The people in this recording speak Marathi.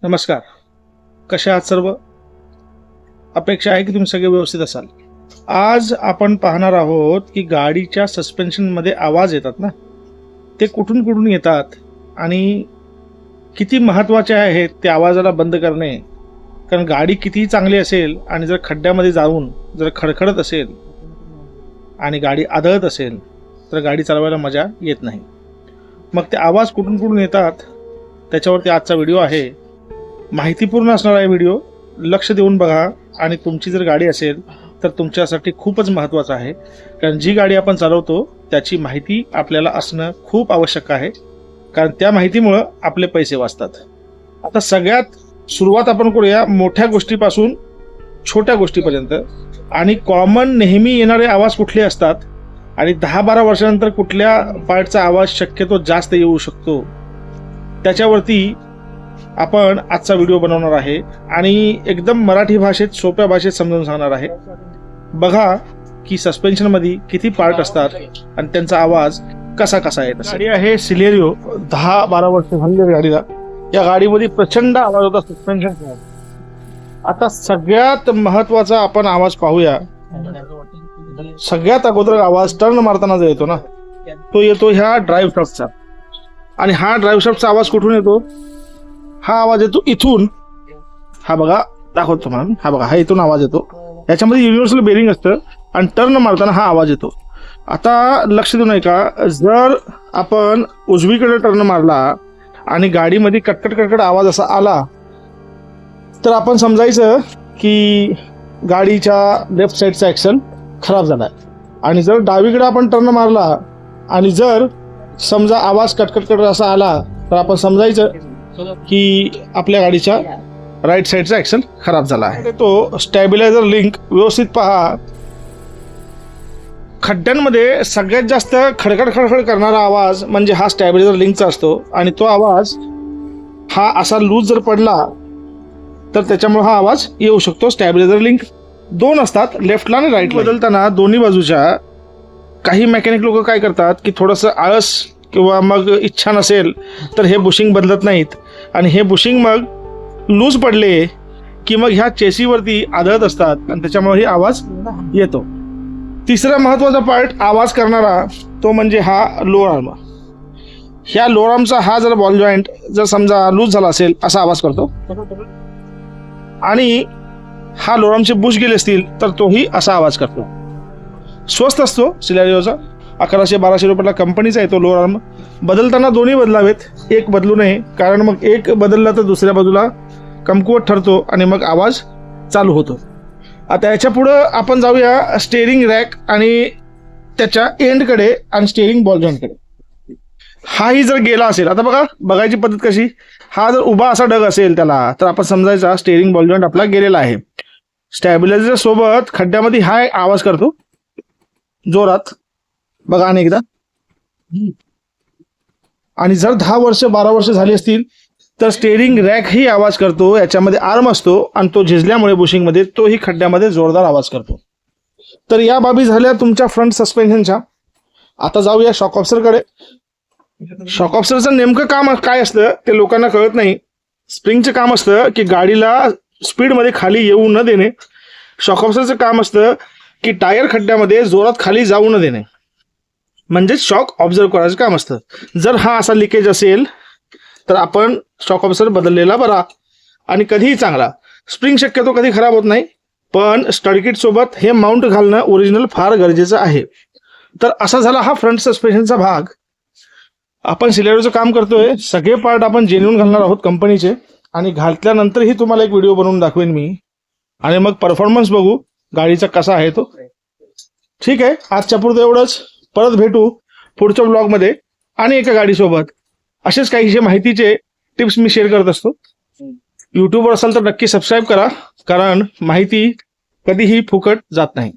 नमस्कार. कसे आहात सर्व? अपेक्षा आहे की तुम्ही सगळे व्यवस्थित असाल. आज आपण पाहणार आहोत की गाडीच्या सस्पेन्शनमध्ये आवाज येतात ना, ते कुठून कुठून येतात आणि किती महत्त्वाचे आहेत ते आवाजाला बंद करणे. कारण गाडी कितीही चांगली असेल आणि जर खड्ड्यामध्ये जाऊन जर खडखडत असेल आणि गाडी आदळत असेल तर गाडी चालवायला मजा येत नाही. मग ते आवाज कुठून कुठून येतात त्याच्यावरती आजचा व्हिडिओ आहे. माहितीपूर्ण असणारा आहे व्हिडिओ, लक्ष देऊन बघा. आणि तुमची जर गाडी असेल तर तुमच्यासाठी खूपच महत्त्वाचं आहे, कारण जी गाडी आपण चालवतो त्याची माहिती आपल्याला असणं खूप आवश्यक आहे, कारण त्या माहितीमुळं आपले पैसे वाचतात. आता सगळ्यात सुरुवात आपण करूया मोठ्या गोष्टीपासून छोट्या गोष्टीपर्यंत. आणि कॉमन नेहमी येणारे आवाज कुठले असतात आणि 10-12 वर्षानंतर कुठल्या पार्टचा आवाज शक्यतो जास्त येऊ शकतो त्याच्यावरती आपण आजचा व्हिडिओ बनवणार आहे आणि एकदम मराठी भाषेत सोप्या भाषेत समजावून सांगणार आहे. बघा की सस्पेन्शनमध्ये किती पार्ट असतात आणि त्यांचा आवाज कसा कसा येत. गाडी आहे सिलेरिओ, 10-12 वर्ष झाली गाडीला. या गाडीमध्ये प्रचंड आवाज होता सस्पेन्शन. आता सगळ्यात महत्वाचा आपण आवाज पाहूया. सगळ्यात अगोदर आवाज टर्न मारताना जो येतो ना, तो येतो ह्या ड्राईव्ह शाफ्टचा. आणि हा ड्राईव्ह शाफ्टचा आवाज कुठून येतो? हा आवाज येतो इथून. हा बघा, दाखवतो तुम्हाला. हा बघा, हा इथून आवाज येतो. याच्यामध्ये युनिव्हर्सल बेरिंग असतं आणि टर्न मारताना हा आवाज येतो. आता लक्ष देऊ नये का, जर आपण उजवीकडे टर्न मारला आणि गाडीमध्ये कटकट कटकट आवाज असा आला तर आपण समजायचं की गाडीच्या लेफ्ट साईडचा ॲक्सल खराब झाला आहे. आणि जर डावीकडे आपण टर्न मारला आणि जर समजा आवाज कटकट असा आला तर आपण समजायचं की आपल्या गाडीच्या राईट साईडचा ॲक्सल खराब झाला आहे. तो स्टॅबिलायझर लिंक व्यवस्थित पहा. खड्ड्यांमध्ये सगळ्यात जास्त खडखड खडखड करणारा आवाज म्हणजे हा स्टॅबिलायझर लिंकचा असतो. आणि तो आवाज हा असा लूज जर पडला तर त्याच्यामुळे हा आवाज येऊ शकतो. स्टॅबिलायझर लिंक 2 असतात, लेफ्टला आणि राईट. बदलताना दोन्ही बाजूच्या काही मेकॅनिक लोक काय करतात की थोडंसं आळस किंवा मग इच्छा नसेल तर हे बुशिंग बदलत नाहीत. आणि हे बुशिंग मग लूज पडले की मग ह्या चेसीवरती आदळत असतात आणि त्याच्यामुळे ही आवाज येतो. तिसरा महत्त्वाचा पार्ट आवाज करणारा तो म्हणजे हा लोअर आर्म. ह्या लोअर आर्मचा हा जर बॉल जॉईंट जर समजा लूज झाला असेल असा आवाज करतो. आणि हा लोअर आर्मचे बुश गेले असतील तर तोही असा आवाज करतो. स्वस्त असतो सिलेरिओचा, 1100-1200 रुपयाला कंपनीचा येतो लोअर आर्म. बदलताना दोन्ही बदलावेत, एक बदलू नये, कारण मग एक बदलला तर दुसऱ्या बाजूला कमकुवत ठरतो आणि मग आवाज चालू होतो. आता याच्या पुढं आपण जाऊया स्टेअरिंग रॅक आणि त्याच्या एंडकडे आणि स्टेअरिंग बॉल जॉईंटकडे. हाही जर गेला असेल, आता बघा बघायची पद्धत कशी, हा जर उभा असा डग असेल त्याला तर आपण समजायचा स्टेअरिंग बॉल जॉईंट आपला गेलेला आहे. स्टॅबिलायझर सोबत खड्ड्यामध्ये हा आवाज करतो जोरात. बघा आणि एकदा. आणि जर 10-12 वर्ष झाली असतील तर स्टेअरिंग रॅक ही आवाज करतो. याच्यामध्ये आर्म असतो आणि तो झिजल्यामुळे बुशिंगमध्ये तोही खड्ड्यामध्ये जोरदार आवाज करतो. तर या बाबी झाल्या तुमच्या फ्रंट सस्पेन्शनच्या. आता जाऊया शॉक ऑब्झर्वरकडे. शॉक ऑब्झर्वरचं नेमकं काम काय असतं ते लोकांना कळत नाही. स्प्रिंगचं काम असतं की गाडीला स्पीडमध्ये खाली येऊ न देणे. शॉक ऑब्झर्वरचं काम असतं की टायर खड्ड्यामध्ये जोरात खाली जाऊ न देणे, म्हणजे शॉक ऑब्झर्व करायचं काम असतं. जर हा असा लिकेज असेल तर आपण शॉक ऑब्झर्वर बदललेला बरा आणि कधीही चांगला. स्प्रिंग शक्यतो कधी खराब होत नाही, पण स्टडकिट सोबत हे माउंट घालणं ओरिजिनल फार गरजेचं आहे. तर असा झाला हा फ्रंट सस्पेन्शनचा भाग. आपण सिलेरिओचं काम करतोय, सगळे पार्ट आपण जेन्युइन घालणार आहोत कंपनीचे. आणि घातल्यानंतरही तुम्हाला एक व्हिडिओ बनवून दाखवेन मी आणि मग परफॉर्मन्स बघू गाडीचा कसा आहे तो. ठीक आहे, आजच्या पुरतं एवढंच. परत भेटू पुढच्या ब्लॉगमध्ये आणि एका गाडीसोबत. असेच काहीशे माहितीचे टिप्स मी शेअर करत असतो. यूट्यूबवर असाल तर नक्की सबस्क्राईब करा, कारण माहिती कधीही फुकट जात नाही.